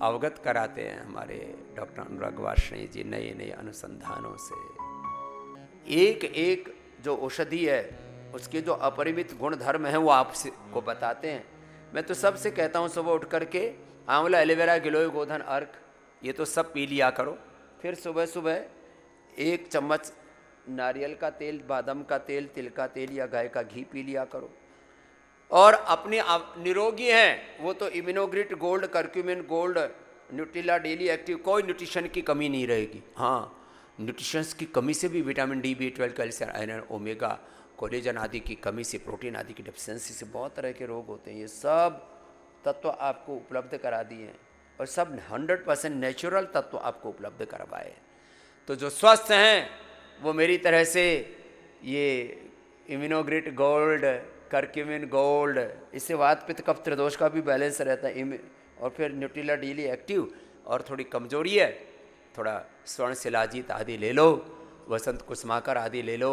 अवगत कराते हैं हमारे डॉक्टर अनुराग वार्ष्णेय जी नए नए अनुसंधानों से। एक एक जो औषधि है उसके जो अपरिमित गुण धर्म हैं वो आपको बताते हैं। मैं तो सबसे कहता हूँ सुबह उठ करके आंवला, एलोवेरा, गिलोय, गोधन, अर्क ये तो सब पी लिया करो। फिर सुबह सुबह 1 चम्मच नारियल का तेल, बादाम का तेल, तिल का तेल या गाय का घी पी लिया करो। और अपने निरोगी हैं वो तो Immunogrit gold, curcumin gold, Nutrela daily active, कोई न्यूट्रिशन की कमी नहीं रहेगी। हाँ, न्यूट्रिशंस की कमी से भी vitamin D, B12, calcium, iron, omega, collagen आदि की कमी से, प्रोटीन आदि की डेफिशिएंसी से बहुत तरह के रोग होते हैं। ये सब तत्व आपको उपलब्ध करा दिए हैं और सब 100% नेचुरल तत्व आपको उपलब्ध करवाए हैं। तो जो स्वस्थ हैं वो मेरी तरह से ये इम्यूनोग्रिट गोल्ड, करक्यूमिन गोल्ड, इससे वात पित्त कफ त्रिदोष का भी बैलेंस रहता है। और फिर न्यूट्रिला डेली एक्टिव, और थोड़ी कमजोरी है थोड़ा स्वर्ण शिलाजीत आदि ले लो, वसंत कुसुमाकर आदि ले लो,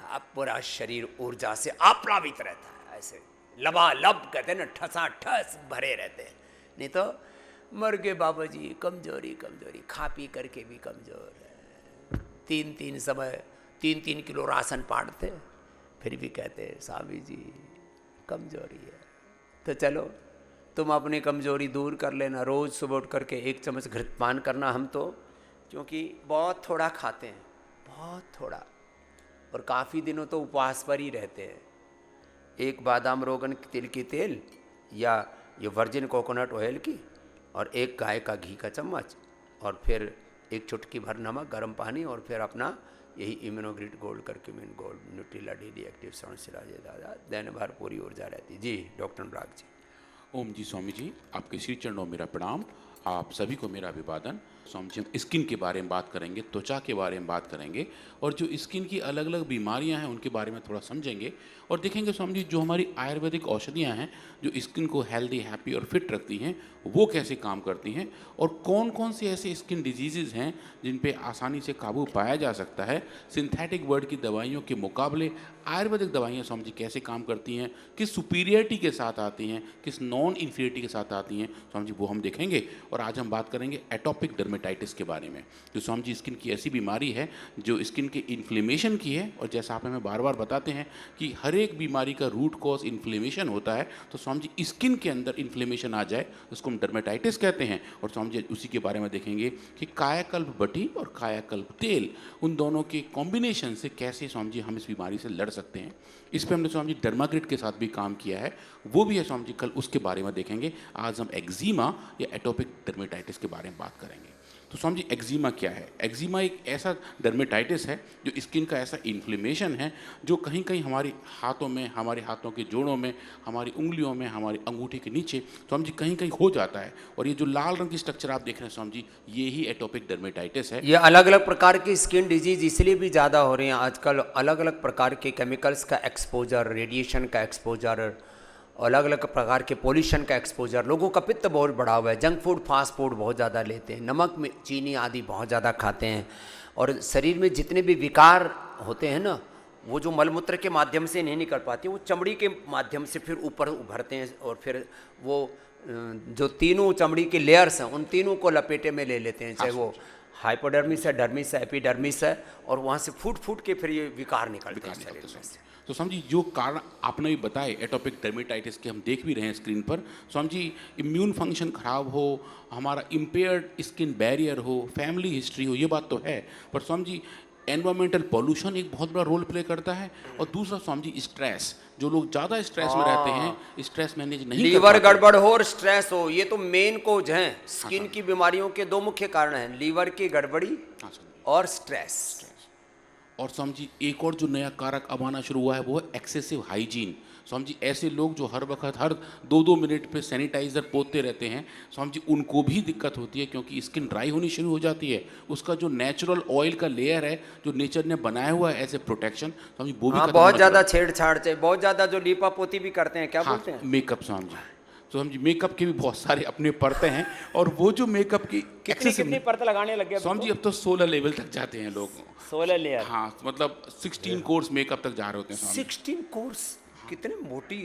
आप पूरा शरीर ऊर्जा से आप्लावित रहता है। ऐसे लबालब कहते हैं ना, ठसा ठस भरे रहते हैं। नहीं तो मर गए बाबा जी, कमजोरी कमजोरी, खा पी करके भी कमजोर है। 3-3 समय 3-3 किलो राशन पाड़ते, फिर भी कहते हैं स्वामी जी कमजोरी है। तो चलो तुम अपनी कमजोरी दूर कर लेना, रोज़ सुबह उठ करके 1 चम्मच घृतपान करना। हम तो क्योंकि बहुत थोड़ा खाते हैं, बहुत थोड़ा, और काफ़ी दिनों तो उपवास पर ही रहते हैं। 1 बादाम रोगन तिल की तेल या ये वर्जिन कोकोनट ऑयल की, और 1 गाय का घी का चम्मच, और फिर 1 चुटकी भर नमक, गर्म पानी, और फिर अपना यही Immunogrit gold, curcumin gold, Nutrela daily active, स्वर्ण शिलाजीत दादा, दिन भर पूरी ऊर्जा रहती। जी डॉक्टर अनुराग जी। ओम जी स्वामी जी, आपके श्री चरणों मेरा प्रणाम, आप सभी को मेरा अभिवादन। स्वामी जी, हम स्किन के बारे में बात करेंगे, त्वचा के बारे में बात करेंगे, और जो स्किन की अलग अलग बीमारियां हैं उनके बारे में थोड़ा समझेंगे और देखेंगे स्वामी जी जो हमारी आयुर्वेदिक औषधियां हैं जो स्किन को हेल्दी, हैप्पी और फिट रखती हैं वो कैसे काम करती हैं, और कौन कौन से ऐसे स्किन डिजीज़ हैं जिन पे आसानी से काबू पाया जा सकता है। सिंथेटिक वर्ड की दवाइयों के मुकाबले आयुर्वेदिक दवाइयाँ स्वामी जी कैसे काम करती हैं, किस सुपीरियरिटी के साथ आती हैं, किस नॉन इन्फीरियरिटी के साथ आती हैं स्वामी जी, वो हम देखेंगे। और आज हम बात करेंगे एटोपिक डर्मेटाइटिस के बारे में, जो स्वामी जी स्किन की ऐसी बीमारी है जो स्किन के इन्फ्लेमेशन की है। और जैसा आप हमें बार बार बताते हैं कि हर एक बीमारी का रूट कॉज इन्फ्लेमेशन होता है, तो स्वामी जी स्किन के अंदर इन्फ्लेमेशन आ जाए उसको हम डर्मेटाइटिस कहते हैं। और स्वामी जी उसी के बारे में देखेंगे कि कायाकल्प बटी और कायाकल्प तेल, उन दोनों के कॉम्बिनेशन से कैसे स्वामी जी हम इस बीमारी से लड़ सकते हैं। इस पर हमने स्वामी जी डर्माग्रिड के साथ भी काम किया है, वो भी है स्वामी जी, कल उसके बारे में देखेंगे। आज हम एक्जिमा या एटोपिक डर्मेटाइटिस के बारे में बात करेंगे। तो स्वामी जी एक्जिमा क्या है? एक्जिमा एक ऐसा डर्मेटाइटिस है जो स्किन का ऐसा इन्फ्लेमेशन है जो कहीं कहीं हमारे हाथों में, हमारे हाथों के जोड़ों में, हमारी उंगलियों में, हमारी अंगूठी के नीचे स्वामी जी कहीं कहीं हो जाता है। और ये जो लाल रंग की स्ट्रक्चर आप देख रहे हैं स्वामी जी, ये ही एटोपिक डर्मेटाइटिस है। ये अलग अलग प्रकार की स्किन डिजीज इसलिए भी ज़्यादा हो रही हैं आजकल, अलग अलग प्रकार के केमिकल्स का एक्सपोजर, रेडिएशन का एक्सपोजर, अलग अलग प्रकार के पोल्यूशन का एक्सपोजर, लोगों का पित्त बहुत बढ़ा हुआ है, जंक फूड, फास्ट फूड बहुत ज़्यादा लेते हैं, नमक में चीनी आदि बहुत ज़्यादा खाते हैं, और शरीर में जितने भी विकार होते हैं ना वो जो मलमूत्र के माध्यम से नहीं निकल पाते, वो चमड़ी के माध्यम से फिर ऊपर उभरते हैं, और फिर वो जो तीनों चमड़ी के लेयर्स हैं उन तीनों को लपेटे में ले लेते हैं, चाहे वो हाइपोडर्मिस है, डर्मिस है, एपिडर्मिस है, और वहाँ से फूट फूट के फिर ये विकार निकलते हैं शरीर में से। तो स्वामी जी जो कारण आपने भी बताए एटोपिक डर्मेटाइटिस के, हम देख भी रहे हैं स्क्रीन पर स्वामी जी, इम्यून फंक्शन खराब हो, हमारा इम्पेयर्ड स्किन बैरियर हो, फैमिली हिस्ट्री हो, ये बात तो है, पर स्वामी जी एनवायरमेंटल पॉल्यूशन एक बहुत बड़ा रोल प्ले करता है। और दूसरा स्वामी जी स्ट्रेस, जो लोग ज़्यादा स्ट्रेस में रहते हैं, स्ट्रेस मैनेज नहीं, लीवर गड़बड़ हो और स्ट्रेस हो, ये तो मेन कोज हैं स्किन की बीमारियों के। 2 मुख्य कारण हैं, लीवर की गड़बड़ी और स्ट्रेस। और स्वामी जी एक और जो नया कारक अब आना शुरू हुआ है वो है एक्सेसिव हाइजीन। स्वामी जी ऐसे लोग जो हर वक्त हर 2-2 मिनट पे सैनिटाइज़र पोतते रहते हैं स्वामी जी, उनको भी दिक्कत होती है क्योंकि स्किन ड्राई होनी शुरू हो जाती है। उसका जो नेचुरल ऑयल का लेयर है जो नेचर ने बनाया हुआ है as a protection Swami ji, वो भी बहुत ज़्यादा छेड़छाड़ से, बहुत ज़्यादा जो लीपा पोती भी करते हैं, क्या बोलते हैं, मेकअप स्वामी जी। तो हम जी मेकअप के भी बहुत सारे अपने परतें हैं, और वो जो मेकअप की कितनी परत लगाने लग गए स्वामी जी, अब तो 16 लेवल तक जाते हैं लोग, 16 लेयर। हाँ, मतलब 16 कोर्स मेकअप तक जा रहे होते हैं स्वामी। 16 कोर्स, कितने मोटी।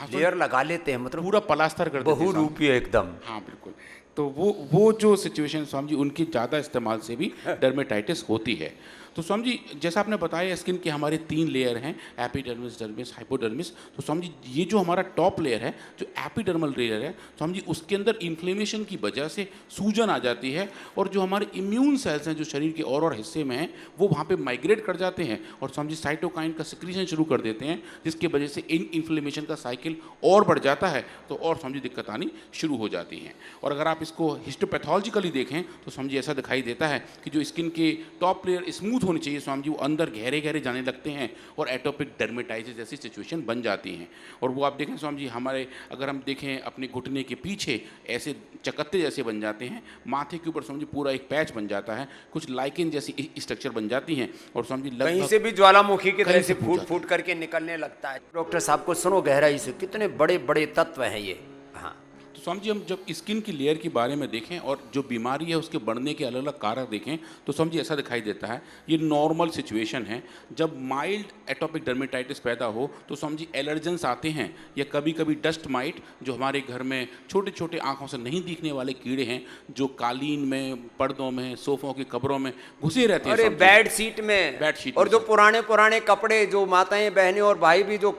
लेयर लगा लेते हैं, मतलब पूरा प्लास्टर कर देते हैं स्वामी। बहुरूपी एकदम। हाँ बिल्कुल। तो वो जो सिचुएशन स्वामी जी, उनकी ज़्यादा इस्तेमाल से भी डर्मेटाइटिस होती है। तो स्वामी जी जैसा आपने बताया स्किन के हमारे 3 लेयर हैं, एपिडर्मिस, डर्मिस, हाइपोडर्मिस। तो स्वामी जी ये जो हमारा टॉप लेयर है, जो एपिडर्मल लेयर है स्वामी जी, उसके अंदर इन्फ्लेमेशन की वजह से सूजन आ जाती है, और जो हमारे इम्यून सेल्स हैं जो शरीर के और हिस्से में हैं वो वहाँ पे माइग्रेट कर जाते हैं और स्वामी जी साइटोकाइन का सिक्रीशन शुरू कर देते हैं, जिसकी वजह से इन इन्फ्लेमेशन का साइकिल और बढ़ जाता है, तो और स्वामी जी दिक्कत आनी शुरू हो जाती हैं। और अगर आप इसको हिस्टोपैथोलॉजिकली देखें तो स्वामी जी ऐसा दिखाई देता है कि जो स्किन के टॉप लेयर स्मूथ होनी चाहिए स्वामी जी, वो अंदर गहरे गहरे जाने लगते हैं और एटोपिक डर्मेटाइटिस जैसी सिचुएशन बन जाती हैं। और वो आप देखें स्वामी जी हमारे, अगर हम देखें अपने घुटने के पीछे ऐसे चकत्ते जैसे बन जाते हैं, माथे के ऊपर स्वामी जी पूरा एक पैच बन जाता है, कुछ लाइकेन जैसी स्ट्रक्चर बन जाती हैं, और स्वामी जी कहीं से भी ज्वालामुखी की तरह कहीं से से फूट फूट करके निकलने लगता है। डॉक्टर साहब को सुनो गहराई से, कितने बड़े बड़े तत्व हैं ये। हाँ, तो स्वामी जी हम जब स्किन की लेयर के बारे में देखें और जो बीमारी है उसके बढ़ने के अलग अलग कारक देखें तो स्वामी जी ऐसा दिखाई देता है, ये नॉर्मल सिचुएशन है। जब माइल्ड एटोपिक डर्मेटाइटिस पैदा हो तो स्वामी जी एलर्जेंस आते हैं, या कभी कभी डस्ट माइट, जो हमारे घर में छोटे छोटे आँखों से नहीं दिखने वाले कीड़े हैं जो कालीन में, पर्दों में, सोफों की कब्रों में घुसे रहते हैं, अरे स्वामी जी। बेड शीट में, बेड शीट और में जो सर। पुराने पुराने कपड़े जो माताएं बहनें और भाई भी जो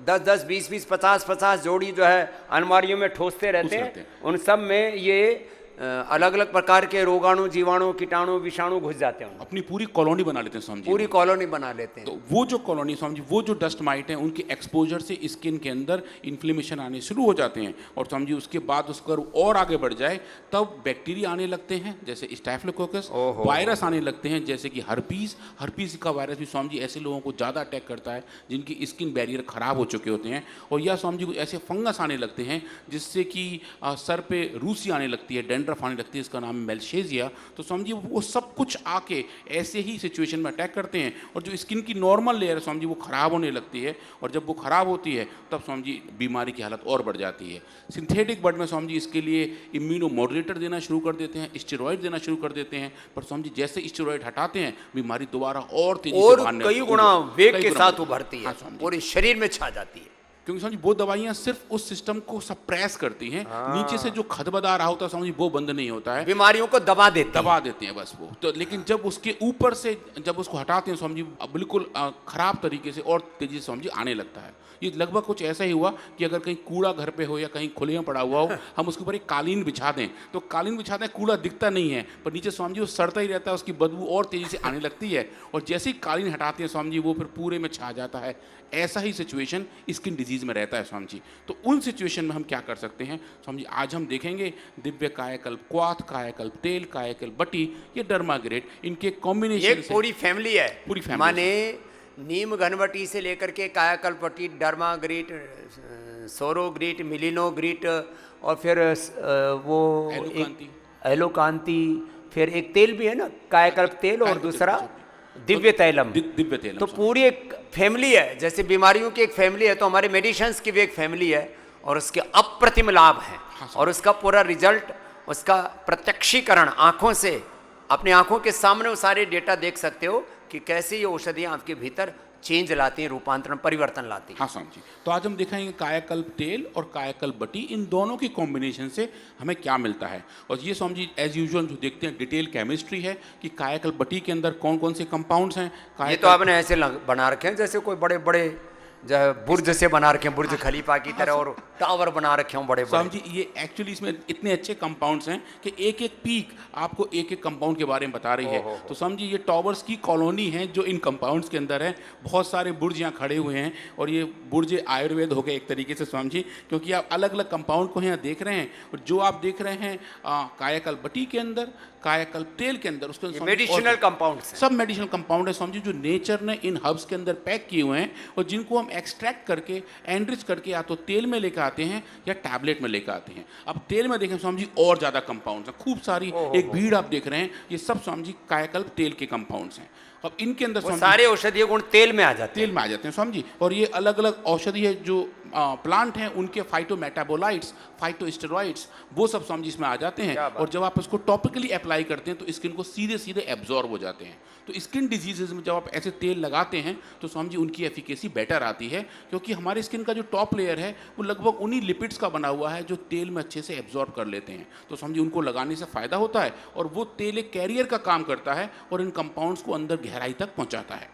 10-10, 20-20, 50-50 जोड़ी जो है अलमारियों में ठोसते रहते रहते हैं, हैं। उन सब में ये अलग अलग प्रकार के रोगाणु, जीवाणु, कीटाणु, विषाणु घुस जाते हैं, अपनी पूरी कॉलोनी बना लेते हैं स्वामी जी। पूरी कॉलोनी बना लेते हैं। तो वो जो कॉलोनी स्वामी जी, वो जो डस्ट माइट हैं उनके एक्सपोजर से स्किन के अंदर इन्फ्लेमेशन आने शुरू हो जाते हैं, और स्वामी जी उसके बाद उसका और आगे बढ़ जाए तब बैक्टीरिया आने लगते हैं जैसे स्टैफिलोकोकस, वायरस आने लगते हैं जैसे कि हर्पीस का वायरस भी स्वामी जी ऐसे लोगों को ज़्यादा अटैक करता है जिनकी स्किन बैरियर खराब हो चुके होते हैं, और या स्वामी जी कुछ ऐसे फंगस आने लगते हैं जिससे कि सर पे रूसी आने लगती है, डेंड्रफ आने लगती है, इसका नाम है मेलशेजिया। तो स्वामी जी वो सब कुछ आके ऐसे ही सिचुएशन में अटैक करते हैं, और जो स्किन की नॉर्मल लेयर है स्वामी जी वो खराब होने लगती है, और जब वो खराब होती है तब स्वामी जी बीमारी की हालत और बढ़ जाती है। सिंथेटिक वर्ड में स्वामी जी इसके लिए इम्यूनो मॉड्यूलेटर देना शुरू कर देते हैं, स्टेरॉइड देना शुरू कर देते हैं, पर स्वामी जी जैसे स्टेरॉइड हटाते हैं बीमारी दोबारा और तेजी से और भागने कई गुना वेग कई के गुना साथ बढ़ती है। उभरती है, हाँ, स्वामी जी। पूरे शरीर में छा जाती है। क्योंकि स्वामी जी वो दवाइयाँ सिर्फ उस सिस्टम को सप्रेस करती हैं, नीचे से जो खदबदा आ रहा होता है स्वामी जी वो बंद नहीं होता है, बीमारियों को दबा देते हैं बस वो तो। लेकिन जब उसके ऊपर से जब उसको हटाते हैं स्वामी जी बिल्कुल खराब तरीके से और तेजी से स्वामी जी आने लगता है। ये लगभग कुछ ऐसा ही हुआ कि अगर कहीं कूड़ा घर पे हो या कहीं खुले में पड़ा हुआ हो, हम उसके ऊपर एक कालीन बिछा दें, तो कालीन बिछाते हैं कूड़ा दिखता नहीं है, पर नीचे स्वामी जी वो सड़ता ही रहता है, उसकी बदबू और तेजी से आने लगती है, और जैसे ही कालीन हटाते हैं स्वामी जी वो फिर पूरे में छा जाता है। ऐसा ही सिचुएशन स्किन डिजीज में रहता है स्वामी जी। तो उन सिचुएशन में हम क्या कर सकते हैं स्वामी जी, आज हम देखेंगे दिव्य कायाकल्प क्वाथ, कायाकल्प तेल, कायाकल्प बटी, ये डर्माग्रेट, इनके कॉम्बिनेशन एक पूरी फैमिली है, पूरी फैमिली माने नीम घनवटी से लेकर के कायाकल्पटी, डर्माग्रीट, सोरोग्रीट, मिलिनोग्रीट, और फिर वो एलोकांती। एलोकांती, फिर एक तेल भी है ना कायाकल्प तेल, और दूसरा दिव्य तैलम। दिव्य तेल। तो पूरी एक फैमिली है, जैसे बीमारियों की एक फैमिली है तो हमारे मेडिसिन्स की भी एक फैमिली है, और उसके अप्रतिम लाभ हैं, और उसका पूरा रिजल्ट, उसका प्रत्यक्षीकरण आंखों से, अपनी आंखों के सामने वो सारे डेटा देख सकते हो कि कैसे ये औषधियाँ आपके भीतर चेंज लाती हैं, रूपांतरण, परिवर्तन लाती हैं। हाँ स्वामी जी, तो आज हम दिखाएंगे कायाकल्प तेल और कायाकल्प बटी, इन दोनों की कॉम्बिनेशन से हमें क्या मिलता है। और ये स्वामी जी एज यूजुअल जो देखते हैं डिटेल केमिस्ट्री है कि कायाकल्प बटी के अंदर कौन कौन से कंपाउंड्स हैं। ये तो आपने ऐसे बना रखे हैं जैसे कोई बड़े बड़े जो है बुर्ज से बना रखे हैं, बुर्ज खलीफा की तरह, और टावर बना रखे हैं बड़े स्वामी बड़े। जी ये एक्चुअली इसमें इतने अच्छे कंपाउंड्स हैं कि एक एक पीक आपको एक एक कंपाउंड के बारे में बता रही है। तो स्वामी जी ये टावर्स की कॉलोनी है जो इन कंपाउंड्स के अंदर है। बहुत सारे बुर्ज यहाँ खड़े हुए हैं, और ये बुर्ज आयुर्वेद हो गए एक तरीके से स्वामी जी, क्योंकि आप अलग अलग कंपाउंड को यहाँ देख रहे हैं, और जो आप देख रहे हैं कायाकल्प बटी के अंदर, कायाकल्प तेल के अंदर, उसके मेडिसिनल कंपाउंड सब मेडिसिनल कंपाउंड है स्वामी जी, जो नेचर ने इन हर्ब्स के अंदर पैक किए हुए हैं, और जिनको हम एक्सट्रैक्ट करके एनरिच करके या तो तेल में लेकर आते हैं या टैबलेट में लेकर आते हैं। अब तेल में देखें स्वामी जी और ज़्यादा कंपाउंड्स हैं, खूब सारी एक भीड़ आप देख रहे हैं, ये सब स्वामी जी कायाकल्प तेल के कंपाउंड्स हैं। अब इनके अंदर वो स्वामी सारे औषधीय गुण तेल में आ जाते तेल में आ जाते हैं स्वामी जी। और ये अलग अलग औषधीय जो प्लांट हैं उनके फाइटोमेटाबोलाइट्स, फाइटोस्टेरॉइड्स, वो सब स्वामी जी इसमें आ जाते हैं। क्या बात और जब आप इसको टॉपिकली अप्लाई करते हैं तो स्किन को सीधे सीधे एब्जॉर्ब हो जाते हैं। तो स्किन डिजीजेज में जब आप ऐसे तेल लगाते हैं तो स्वामी जी उनकी एफिकेसी बेटर आती है, क्योंकि हमारे स्किन का जो टॉप लेयर है वो लगभग उन्हीं लिपिड्स का बना हुआ है जो तेल में अच्छे से एब्जॉर्ब कर लेते हैं। तो स्वामी जी उनको लगाने से फ़ायदा होता है और वो तेल एक कैरियर का काम करता है और इन कंपाउंड्स को अंदर गहराई तक पहुँचाता है।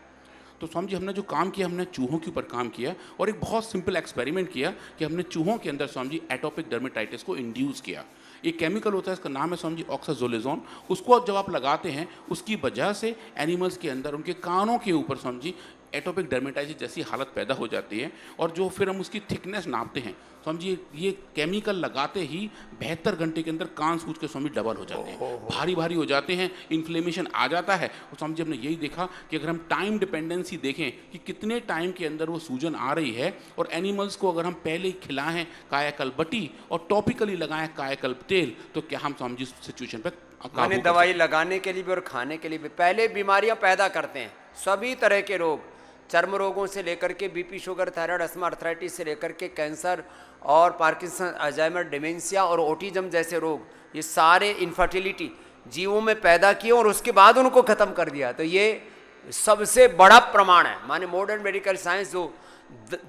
तो स्वामी जी हमने जो काम किया, हमने चूहों के ऊपर काम किया और एक बहुत सिंपल एक्सपेरिमेंट किया कि हमने चूहों के अंदर स्वामी जी एटोपिक डर्मेटाइटिस को इंड्यूस किया। एक केमिकल होता है, इसका नाम है स्वामी जी ऑक्साजोलेजोन। उसको जब आप लगाते हैं उसकी वजह से एनिमल्स के अंदर उनके कानों के ऊपर स्वामी जी एटोपिक डर्मेटाइटिस जैसी हालत पैदा हो जाती है। और जो फिर हम उसकी थिकनेस नापते हैं स्वामी जी, ये केमिकल लगाते ही 72 घंटे के अंदर कान सूज के स्वामी डबल हो जाते हैं, भारी भारी हो जाते हैं, इन्फ्लेमेशन आ जाता है। और स्वामी जी हमने यही देखा कि अगर हम टाइम डिपेंडेंसी देखें कि कितने टाइम के अंदर वो सूजन आ रही है, और एनिमल्स को अगर हम पहले ही खिलाएं कायाकल्प बटी और टॉपिकली लगाएं कायाकल्प तेल, तो क्या हम स्वामी जी सिचुएशन पर माने दवाई लगाने के लिए भी और खाने के लिए भी पहले बीमारियां पैदा करते हैं। सभी तरह के रोग, चर्म रोगों से लेकर के BP, sugar, thyroid, asthma, arthritis से लेकर के कैंसर और पार्किंसन, अल्जाइमर, डिमेंशिया और ऑटिज्म जैसे रोग, ये सारे इनफर्टिलिटी जीवों में पैदा किए और उसके बाद उनको ख़त्म कर दिया। तो ये सबसे बड़ा प्रमाण है। माने मॉडर्न मेडिकल साइंस जो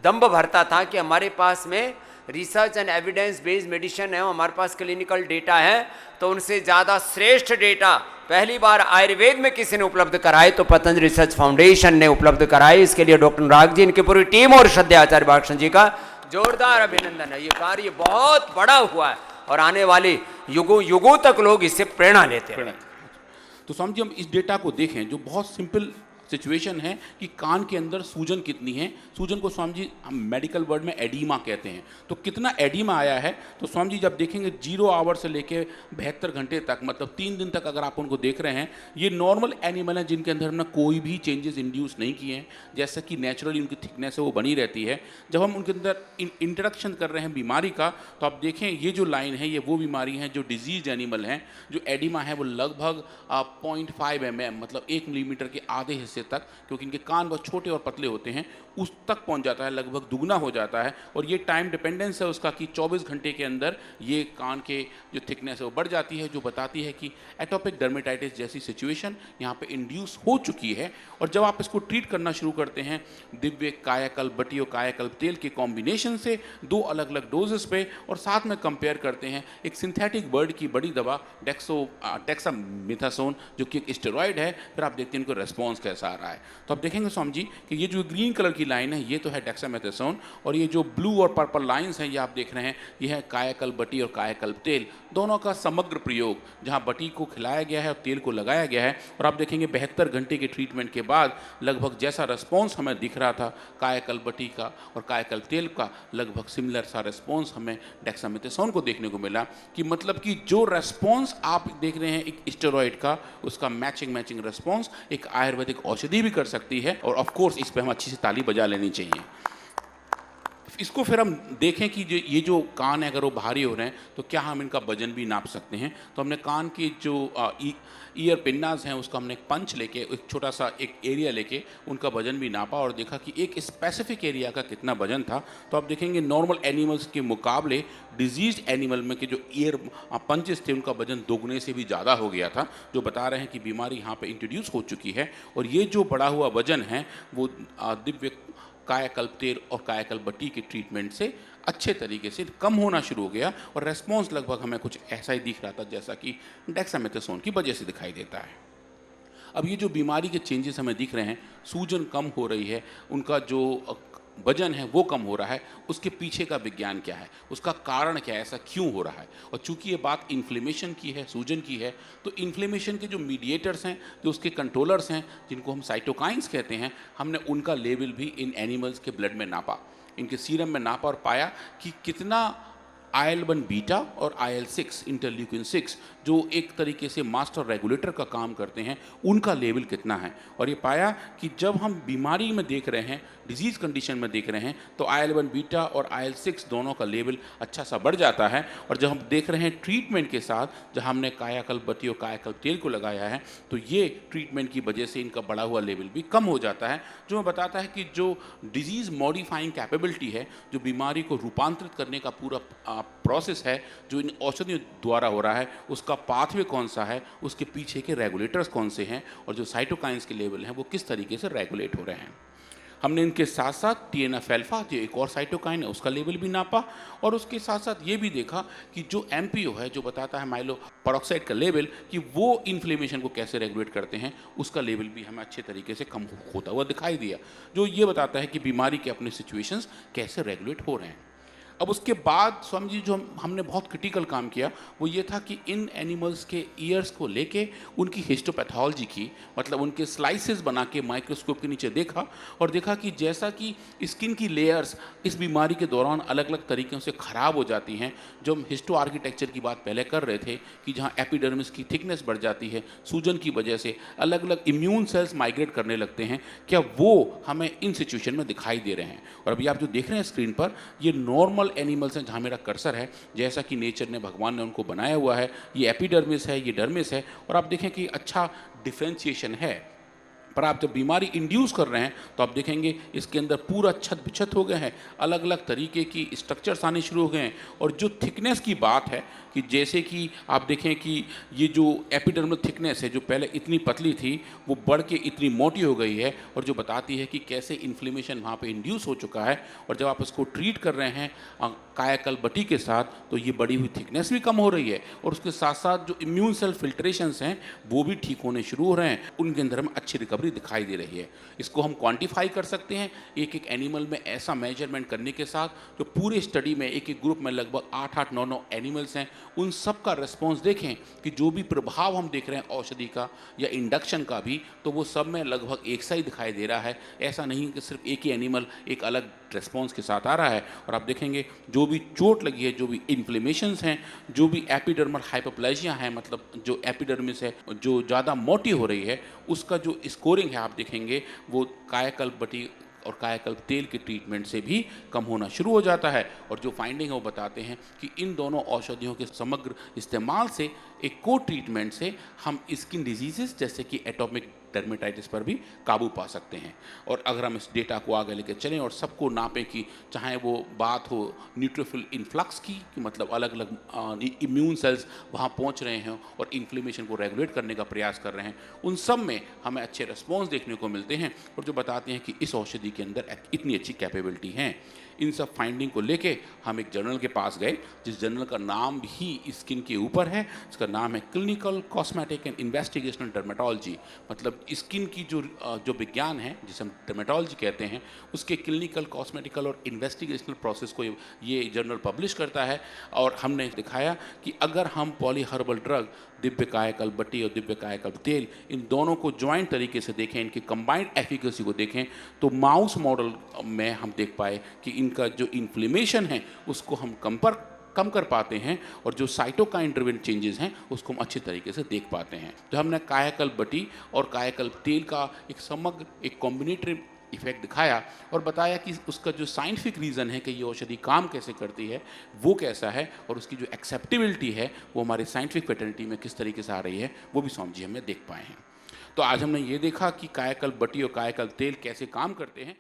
दम्भ भरता था कि हमारे पास में research and evidence based medicine है, हमारे पास क्लिनिकल डेटा है, तो उनसे ज़्यादा श्रेष्ठ डेटा पहली बार आयुर्वेद में किसी ने उपलब्ध कराए तो पतंजलि रिसर्च फाउंडेशन ने उपलब्ध कराए। इसके लिए डॉक्टर अनुराग जी, इनकी पूरी टीम और श्रद्धेय आचार्य भाषण जी का जोरदार अभिनंदन है। ये कार्य बहुत बड़ा हुआ है और आने वाले युगों युगों तक लोग इससे प्रेरणा लेते हैं। तो स्वामी जी हम इस डेटा को देखें जो बहुत सिंपल सिचुएशन है कि कान के अंदर सूजन कितनी है। सूजन को स्वामी जी हम मेडिकल वर्ड में एडीमा कहते हैं। तो कितना एडीमा आया है, तो स्वामी जी जब देखेंगे 0 आवर से लेके 72 घंटे तक, मतलब 3 दिन तक अगर आप उनको देख रहे हैं, ये नॉर्मल एनिमल हैं जिनके अंदर हमने कोई भी चेंजेस इंड्यूस नहीं किए हैं, जैसा कि नेचुरली उनकी थिकनेस है वो बनी रहती है। जब हम उनके अंदर इंट्रोडक्शन कर रहे हैं बीमारी का, तो आप देखें ये जो लाइन है ये वो बीमारी है जो डिजीज एनिमल हैं। जो एडिमा है वो लगभग 0.5 mm, मतलब 1 मिलीमीटर के आधे हिस्से तक, क्योंकि इनके कान बहुत छोटे और पतले होते हैं, उस तक पहुंच जाता है, लगभग दुगना हो जाता है। और ये टाइम डिपेंडेंस है उसका कि 24 घंटे के अंदर ये कान के जो थिकनेस है वो बढ़ जाती है, जो बताती है कि एटोपिक डर्मेटाइटिस जैसी सिचुएशन यहाँ पे इंड्यूस हो चुकी है। और जब आप इसको ट्रीट करना शुरू करते हैं दिव्य कायाकल्प बटी और कायाकल्प तेल के कॉम्बिनेशन से 2 अलग अलग डोजेस पे, और साथ में कंपेयर करते हैं एक सिंथेटिक बर्ड की बड़ी दवा डेक्सामेथासोन जो कि एक स्टेरॉइड है, फिर आप देखते हैं इनको रेस्पॉन्स कैसा आ रहा है। तो आप देखेंगे स्वामी जी कि ये जो ग्रीन कलर की लाइन है ये तो है डेक्सामेथासोन, और ये जो ब्लू और पर्पल लाइंस हैं ये आप देख रहे हैं ये है कायाकल्प बटी और कायाकल्प तेल, दोनों का समग्र प्रयोग जहाँ बटी को खिलाया गया है और तेल को लगाया गया है। और आप देखेंगे 72 घंटे के ट्रीटमेंट के बाद लगभग जैसा रिस्पॉन्स हमें दिख रहा था कायाकल्प बटी का और कायाकल्प तेल का, लगभग सिमिलर सा रिस्पॉन्स हमें डेक्सामेथासोन को देखने को मिला। कि मतलब कि जो रिस्पॉन्स आप देख रहे हैं एक स्टेरॉइड का, उसका मैचिंग रिस्पॉन्स एक आयुर्वेदिक औषधि भी कर सकती है। और ऑफ कोर्स इस पे हम अच्छी सी ताली बजा लेनी चाहिए। इसको फिर हम देखें कि ये जो कान है अगर वो भारी हो रहे हैं तो क्या हम इनका वजन भी नाप सकते हैं। तो हमने कान की जो ईयर पिन्नाज हैं उसका हमने एक पंच लेके एक छोटा सा एक एरिया लेके उनका वजन भी नापा और देखा कि एक स्पेसिफिक एरिया का कितना वजन था। तो आप देखेंगे नॉर्मल एनिमल्स के मुकाबले डिजीज एनिमल में के जो ईयर पंचेस थे उनका वजन दोगुने से भी ज़्यादा हो गया था, जो बता रहे हैं कि बीमारी यहाँ पे इंट्रोड्यूस हो चुकी है। और ये जो बढ़ा हुआ वजन है वो दिव्य कायाकल्प तेल और कायाकल्प बटी के ट्रीटमेंट से अच्छे तरीके से कम होना शुरू हो गया। और रेस्पॉन्स लगभग हमें कुछ ऐसा ही दिख रहा था जैसा कि डेक्सामेथासोन की वजह से दिखाई देता है। अब ये जो बीमारी के चेंजेस हमें दिख रहे हैं, सूजन कम हो रही है, उनका जो वजन है वो कम हो रहा है, उसके पीछे का विज्ञान क्या है, उसका कारण क्या है, ऐसा क्यों हो रहा है। और चूंकि ये बात इन्फ्लेमेशन की है, सूजन की है, तो इन्फ्लेमेशन के जो मीडिएटर्स हैं, जो उसके कंट्रोलर्स हैं, जिनको हम साइटोकाइंस कहते हैं, हमने उनका लेवल भी इन एनिमल्स के ब्लड में नापा, इनके सीरम में नापा और पाया कि कितना IL-1 बीटा और IL-6 इंटरल्यूकिन 6 जो एक तरीके से मास्टर रेगुलेटर का काम करते हैं, उनका लेवल कितना है। और ये पाया कि जब हम बीमारी में देख रहे हैं, डिजीज़ कंडीशन में देख रहे हैं, तो IL-1 बीटा और IL-6 दोनों का लेवल अच्छा सा बढ़ जाता है। और जब हम देख रहे हैं ट्रीटमेंट के साथ, जब हमने कायाकल्प बटी और कायाकल्प तेल को लगाया है, तो ये ट्रीटमेंट की वजह से इनका बढ़ा हुआ लेवल भी कम हो जाता है, जो बताता है कि जो डिजीज़ मॉडिफाइंग कैपेबिलिटी है, जो बीमारी को रूपांतरित करने का पूरा प्रोसेस है, जो इन औषधियों द्वारा हो रहा है, उसका पाथवे कौन सा है, उसके पीछे के रेगुलेटर्स कौन से हैं, और जो साइटोकाइंस के लेवल हैं वो किस तरीके से रेगुलेट हो रहे हैं। हमने इनके साथ साथ TNF अल्फा जो एक और साइटोकाइन है उसका लेवल भी नापा, और उसके साथ साथ ये भी देखा कि जो MPO है, जो बताता है माइलो पेरोक्साइड का लेवल, कि वो इन्फ्लेमेशन को कैसे रेगुलेट करते हैं, उसका लेवल भी हमें अच्छे तरीके से कम होता हुआ दिखाई दिया, जो ये बताता है कि बीमारी के अपने सिचुएशंस कैसे रेगुलेट हो रहे हैं। अब उसके बाद स्वामी जी जो हमने बहुत क्रिटिकल काम किया वो ये था कि इन एनिमल्स के ईयर्स को लेके उनकी हिस्टोपैथोलॉजी की, मतलब उनके स्लाइसेस बना के माइक्रोस्कोप के नीचे देखा, और देखा कि जैसा कि स्किन की लेयर्स इस बीमारी के दौरान अलग अलग तरीक़ों से ख़राब हो जाती हैं। जो हम हिस्टो आर्किटेक्चर की बात पहले कर रहे थे कि जहाँ एपिडर्मिस की थिकनेस बढ़ जाती है सूजन की वजह से, अलग अलग इम्यून सेल्स माइग्रेट करने लगते हैं, क्या वो हमें इन सिचुएशन में दिखाई दे रहे हैं। और अभी आप जो देख रहे हैं स्क्रीन पर, ये नॉर्मल एनिमल्स हैं जहाँ मेरा कर्सर है, जैसा कि नेचर ने, भगवान ने उनको बनाया हुआ है। ये एपिडर्मिस है, ये डर्मिस है, और आप देखें कि अच्छा डिफ्रेंशिएशन है। पर आप जब बीमारी इंड्यूस कर रहे हैं तो आप देखेंगे इसके अंदर पूरा छत बिछत हो गए हैं, अलग अलग तरीके की स्ट्रक्चर्स आने शुरू हो गए हैं। और जो थिकनेस की बात है कि जैसे कि आप देखें कि ये जो एपिडर्मल थिकनेस है जो पहले इतनी पतली थी वो बढ़ के इतनी मोटी हो गई है, और जो बताती है कि कैसे इन्फ्लेमेशन वहाँ पे इंड्यूस हो चुका है। और जब आप इसको ट्रीट कर रहे हैं कायाकल्प बटी के साथ, तो ये बढ़ी हुई थिकनेस भी कम हो रही है, और उसके साथ साथ जो इम्यून सेल फिल्ट्रेशंस हैं वो भी ठीक होने शुरू हो रहे हैं, उनके अंदर में अच्छी रिकवरी दिखाई दे रही है। इसको हम क्वांटिफाई कर सकते हैं एक एक एनिमल में ऐसा मेजरमेंट करने के साथ, जो पूरे स्टडी में एक एक ग्रुप में लगभग 8-8, 9-9 एनिमल्स हैं, उन सब का रिस्पॉन्स देखें कि जो भी प्रभाव हम देख रहे हैं औषधि का या इंडक्शन का भी, तो वो सब में लगभग एक सा ही दिखाई दे रहा है। ऐसा नहीं कि सिर्फ एक ही एनिमल एक अलग रिस्पॉन्स के साथ आ रहा है। और आप देखेंगे जो भी चोट लगी है, जो भी इन्फ्लेमेशंस हैं, जो भी एपिडर्मल हाइपोप्लेजिया है, मतलब जो एपिडर्मिस है जो ज़्यादा मोटी हो रही है, उसका जो स्कोरिंग है आप देखेंगे वो कायाकल्प बटी और कायाकल्प तेल के ट्रीटमेंट से भी कम होना शुरू हो जाता है। और जो फाइंडिंग है वो बताते हैं कि इन दोनों औषधियों के समग्र इस्तेमाल से, एक को ट्रीटमेंट से, हम स्किन डिजीजेस जैसे कि एटॉपिक डर्मेटाइटिस पर भी काबू पा सकते हैं। और अगर हम इस डेटा को आगे लेकर चलें और सबको नापें कि चाहे वो बात हो न्यूट्रोफिल इन्फ्लक्स की, कि मतलब अलग अलग इम्यून सेल्स वहाँ पहुँच रहे हैं और इन्फ्लेमेशन को रेगुलेट करने का प्रयास कर रहे हैं, उन सब में हमें अच्छे रिस्पॉन्स देखने को मिलते हैं, और जो बताते हैं कि इस औषधि के अंदर इतनी अच्छी कैपेबिलिटी है। इन सब फाइंडिंग को लेके हम एक जर्नल के पास गए, जिस जर्नल का नाम भी स्किन के ऊपर है। इसका नाम है clinical cosmetic and investigational dermatology, मतलब स्किन की जो विज्ञान है जिसे हम डर्मेटोलॉजी कहते हैं, उसके क्लिनिकल, कॉस्मेटिकल और इन्वेस्टिगेशनल प्रोसेस को ये जर्नल पब्लिश करता है। और हमने दिखाया कि अगर हम पॉली हर्बल ड्रग दिव्य कायाकल्प बटी और दिव्य कायाकल्प तेल, इन दोनों को ज्वाइंट तरीके से देखें, इनकी कंबाइंड एफिकेसी को देखें, तो माउस मॉडल में हम देख पाए कि इनका जो इन्फ्लेमेशन है उसको हम कम कर पाते हैं, और जो साइटोकाइन ड्रिवन चेंजेस हैं उसको हम अच्छे तरीके से देख पाते हैं। तो हमने कायाकल्प बटी और कायाकल्प तेल का एक समग्र, एक कॉम्बिनेटरी इफेक्ट दिखाया, और बताया कि उसका जो साइंटिफिक रीज़न है कि ये औषधि काम कैसे करती है वो कैसा है, और उसकी जो एक्सेप्टेबिलिटी है वो हमारे साइंटिफिक फेटर्निटी में किस तरीके से आ रही है, वो भी स्वामी जी हमने देख पाए हैं। तो आज हमने ये देखा कि कायाकल्प बटी और कायाकल्प तेल कैसे काम करते हैं।